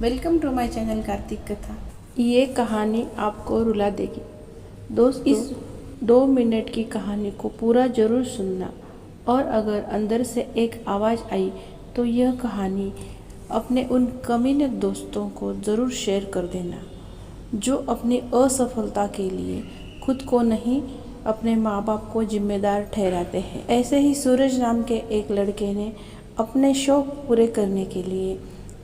Welcome to my channel Kartik Katha. ये कहानी आपको रुला देगी दोस्तों। इस 2 मिनट की कहानी को पूरा ज़रूर सुनना, और अगर अंदर से एक आवाज़ आई तो यह कहानी अपने उन कमीने दोस्तों को ज़रूर शेयर कर देना जो अपनी असफलता के लिए खुद को नहीं, अपने माँ बाप को जिम्मेदार ठहराते हैं। ऐसे ही सूरज नाम के एक लड़के ने अपने शौक़ पूरे करने के लिए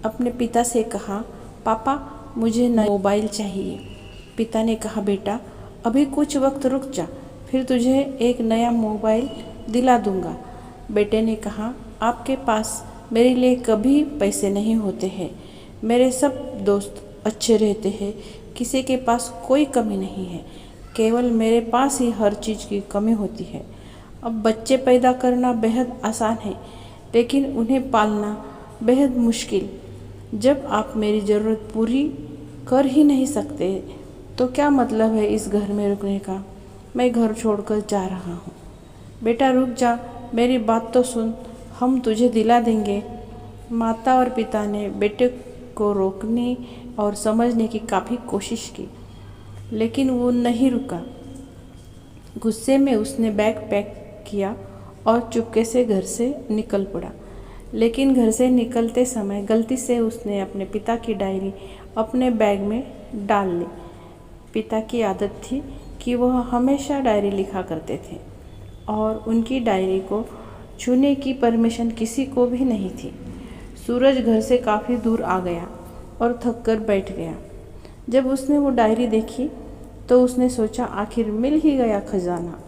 अपने पिता से कहा, पापा मुझे नया मोबाइल चाहिए। पिता ने कहा, बेटा अभी कुछ वक्त रुक जा, फिर तुझे एक नया मोबाइल दिला दूंगा। बेटे ने कहा, आपके पास मेरे लिए कभी पैसे नहीं होते हैं, मेरे सब दोस्त अच्छे रहते हैं, किसी के पास कोई कमी नहीं है, केवल मेरे पास ही हर चीज़ की कमी होती है। अब बच्चे पैदा करना बेहद आसान है, लेकिन उन्हें पालना बेहद मुश्किल। जब आप मेरी ज़रूरत पूरी कर ही नहीं सकते तो क्या मतलब है इस घर में रुकने का। मैं घर छोड़कर जा रहा हूँ। बेटा रुक जा, मेरी बात तो सुन, हम तुझे दिला देंगे। माता और पिता ने बेटे को रोकने और समझने की काफ़ी कोशिश की, लेकिन वो नहीं रुका। गुस्से में उसने बैग पैक किया और चुपके से घर से निकल पड़ा। लेकिन घर से निकलते समय गलती से उसने अपने पिता की डायरी अपने बैग में डाल ली। पिता की आदत थी कि वह हमेशा डायरी लिखा करते थे और उनकी डायरी को छूने की परमिशन किसी को भी नहीं थी। सूरज घर से काफ़ी दूर आ गया और थक कर बैठ गया। जब उसने वो डायरी देखी तो उसने सोचा, आखिर मिल ही गया खजाना।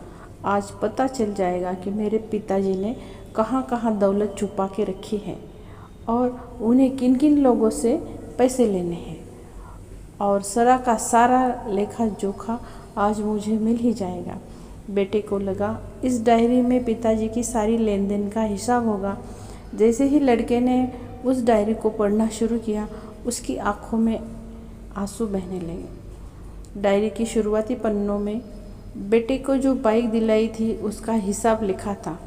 आज पता चल जाएगा कि मेरे पिताजी ने कहाँ कहाँ दौलत छुपा के रखी है और उन्हें किन किन लोगों से पैसे लेने हैं, और सारा सारा लेखा जोखा आज मुझे मिल ही जाएगा। बेटे को लगा इस डायरी में पिताजी की सारी लेन देन का हिसाब होगा। जैसे ही लड़के ने उस डायरी को पढ़ना शुरू किया, उसकी आंखों में आंसू बहने लगे। डायरी की शुरुआती पन्नों में बेटे को जो बाइक दिलाई थी उसका हिसाब लिखा था,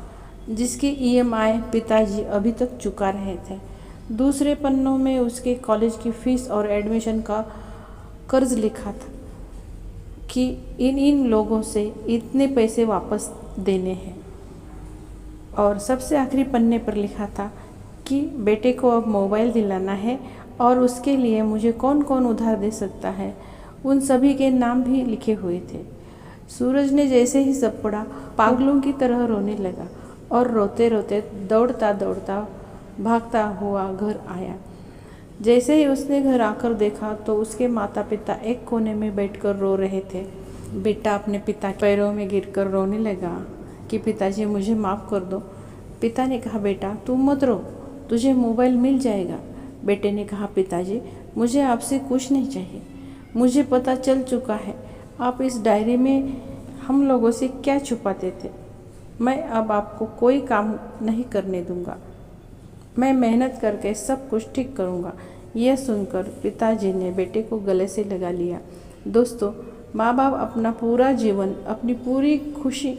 जिसकी EMI पिताजी अभी तक चुका रहे थे। दूसरे पन्नों में उसके कॉलेज की फ़ीस और एडमिशन का कर्ज लिखा था कि इन लोगों से इतने पैसे वापस देने हैं। और सबसे आखिरी पन्ने पर लिखा था कि बेटे को अब मोबाइल दिलाना है और उसके लिए मुझे कौन कौन उधार दे सकता है, उन सभी के नाम भी लिखे हुए थे। सूरज ने जैसे ही सब पढ़ा, पागलों की तरह रोने लगा और रोते रोते दौड़ता दौड़ता भागता हुआ घर आया। जैसे ही उसने घर आकर देखा तो उसके माता पिता एक कोने में बैठकर रो रहे थे। बेटा अपने पिता के पैरों में गिरकर रोने लगा कि पिताजी मुझे माफ़ कर दो। पिता ने कहा, बेटा तू मत रो, तुझे मोबाइल मिल जाएगा। बेटे ने कहा, पिताजी मुझे आपसे कुछ नहीं चाहिए, मुझे पता चल चुका है आप इस डायरी में हम लोगों से क्या छुपाते थे। मैं अब आपको कोई काम नहीं करने दूंगा, मैं मेहनत करके सब कुछ ठीक करूंगा। यह सुनकर पिताजी ने बेटे को गले से लगा लिया। दोस्तों, माँ बाप अपना पूरा जीवन, अपनी पूरी खुशी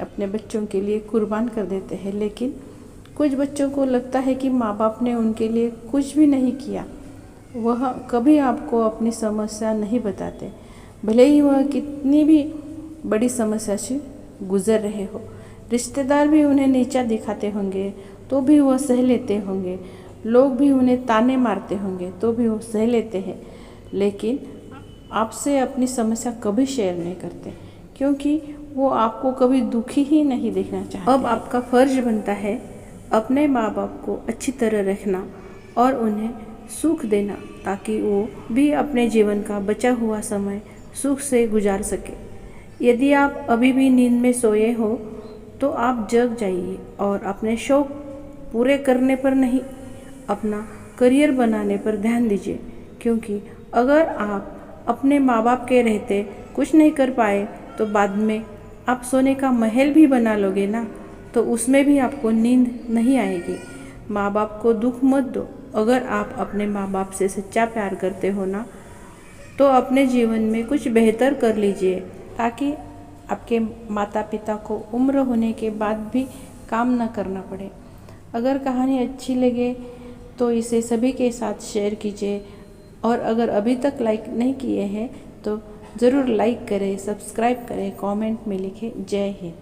अपने बच्चों के लिए कुर्बान कर देते हैं, लेकिन कुछ बच्चों को लगता है कि माँ बाप ने उनके लिए कुछ भी नहीं किया। वह कभी आपको अपनी समस्या नहीं बताते, भले ही वह कितनी भी बड़ी समस्या से गुजर रहे हो। रिश्तेदार भी उन्हें नीचा दिखाते होंगे तो भी वह सह लेते होंगे, लोग भी उन्हें ताने मारते होंगे तो भी वो सह लेते हैं, लेकिन आपसे अपनी समस्या कभी शेयर नहीं करते, क्योंकि वो आपको कभी दुखी ही नहीं देखना चाहते। अब आपका फ़र्ज बनता है अपने माँ बाप को अच्छी तरह रखना और उन्हें सुख देना, ताकि वो भी अपने जीवन का बचा हुआ समय सुख से गुजार सके। यदि आप अभी भी नींद में सोए हो तो आप जग जाइए और अपने शौक़ पूरे करने पर नहीं, अपना करियर बनाने पर ध्यान दीजिए, क्योंकि अगर आप अपने माँ बाप के रहते कुछ नहीं कर पाए तो बाद में आप सोने का महल भी बना लोगे ना, तो उसमें भी आपको नींद नहीं आएगी। माँ बाप को दुख मत दो। अगर आप अपने माँ बाप से सच्चा प्यार करते हो ना, तो अपने जीवन में कुछ बेहतर कर लीजिए, ताकि आपके माता पिता को उम्र होने के बाद भी काम ना करना पड़े। अगर कहानी अच्छी लगे तो इसे सभी के साथ शेयर कीजिए। और अगर अभी तक लाइक नहीं किए हैं तो ज़रूर लाइक करें, सब्सक्राइब करें, कमेंट में लिखें। जय हिंद।